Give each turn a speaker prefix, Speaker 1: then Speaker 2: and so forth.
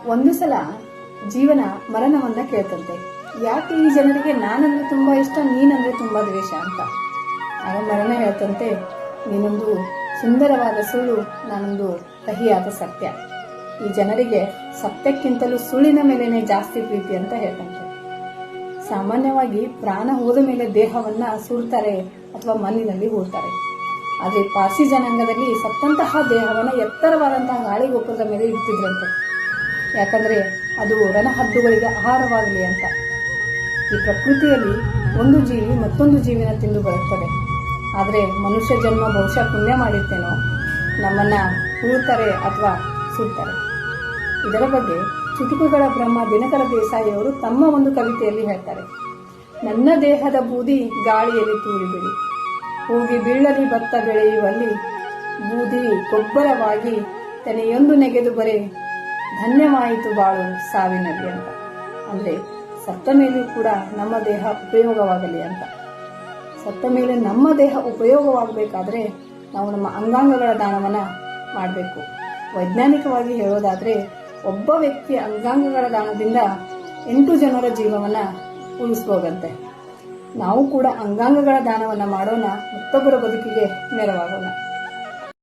Speaker 1: ಒಂದು ಸಲ ಜೀವನ ಮರಣವನ್ನ ಕೇಳ್ತಂತೆ. ಯಾಕೆ ಈ ಜನರಿಗೆ ನಾನಂದ್ರೆ ತುಂಬಾ ಇಷ್ಟ, ನೀನಂದ್ರೆ ತುಂಬಾ ದ್ವೇಷ ಅಂತ. ಆಗ ಮರಣ ಹೇಳ್ತಂತೆ, ನೀನೊಂದು ಸುಂದರವಾದ ಸುಳ್ಳು, ನಾನೊಂದು ಕಹಿಯಾದ ಸತ್ಯ. ಈ ಜನರಿಗೆ ಸತ್ಯಕ್ಕಿಂತಲೂ ಸುಳ್ಳಿನ ಮೇಲೇನೆ ಜಾಸ್ತಿ ಪ್ರೀತಿ ಅಂತ ಹೇಳ್ತಂತೆ. ಸಾಮಾನ್ಯವಾಗಿ ಪ್ರಾಣ ಹೋದ ಮೇಲೆ ದೇಹವನ್ನ ಸುಡ್ತಾರೆ ಅಥವಾ ಮಣ್ಣಿನಲ್ಲಿ ಹೂಳ್ತಾರೆ. ಆದ್ರೆ ಪಾರ್ಸಿ ಜನಾಂಗದಲ್ಲಿ ಸತ್ತಂತಹ ದೇಹವನ್ನ ಎತ್ತರವಾದಂತಹ ಗಾಳಿ ಗೋಪುರದ ಮೇಲೆ ಇಡ್ತಿದ್ರಂತೆ. ಯಾಕಂದ್ರೆ ಅದು ರಣಹದ್ದುಗಳಿಗೆ ಆಹಾರವಾಗಲಿ ಅಂತ. ಈ ಪ್ರಕೃತಿಯಲ್ಲಿ ಒಂದು ಜೀವಿ ಮತ್ತೊಂದು ಜೀವಿನ ತಿಂದು ಬರುತ್ತದೆ. ಆದ್ರೆ ಮನುಷ್ಯ ಜನ್ಮ ಬಹುಶಃ ಪುಣ್ಯ ಮಾಡಿರ್ತೇನೋ, ನಮ್ಮನ್ನ ಹೂಳ್ತಾರೆ ಅಥವಾ ಸುಡ್ತಾರೆ. ಇದರ ಬಗ್ಗೆ ಚುಟುಕುಗಳ ಬ್ರಹ್ಮ ದಿನಕರ ದೇಸಾಯಿಯವರು ತಮ್ಮ ಒಂದು ಕವಿತೆಯಲ್ಲಿ ಹೇಳ್ತಾರೆ. ನನ್ನ ದೇಹದ ಬೂದಿ ಗಾಳಿಯಲ್ಲಿ ತೂರಿಬಿಡಿ, ಹೋಗಿ ಬೀಳಲಿ ಭತ್ತ ಬೆಳೆಯುವಲ್ಲಿ, ಬೂದಿ ಗೊಬ್ಬರವಾಗಿ ತೆನೆಯೊಂದು ನೆಗೆದು ಬರೆ, ಧನ್ಯವಾಯಿತು ಬಾಳು ಸಾವಿನಲ್ಲಿ ಅಂತ. ಅಂದ್ರೆ ಸತ್ತ ಮೇಲೂ ಕೂಡ ನಮ್ಮ ದೇಹ ಉಪಯೋಗವಾಗಲಿ ಅಂತ. ಸತ್ತ ಮೇಲೆ ನಮ್ಮ ದೇಹ ಉಪಯೋಗವಾಗಬೇಕಾದ್ರೆ ನಾವು ನಮ್ಮ ಅಂಗಾಂಗಗಳ ದಾನವನ್ನ ಮಾಡಬೇಕು. ವೈಜ್ಞಾನಿಕವಾಗಿ ಹೇಳೋದಾದ್ರೆ ಒಬ್ಬ ವ್ಯಕ್ತಿಯ ಅಂಗಾಂಗಗಳ ದಾನದಿಂದ 8 ಜನರ ಜೀವವನ್ನ ಉಳಿಸಬಹುದಂತೆ. ನಾವು ಕೂಡ ಅಂಗಾಂಗಗಳ ದಾನವನ್ನ ಮಾಡೋಣ, ಮತ್ತೊಬ್ಬರ ಬದುಕಿಗೆ ನೆರವಾಗೋಣ.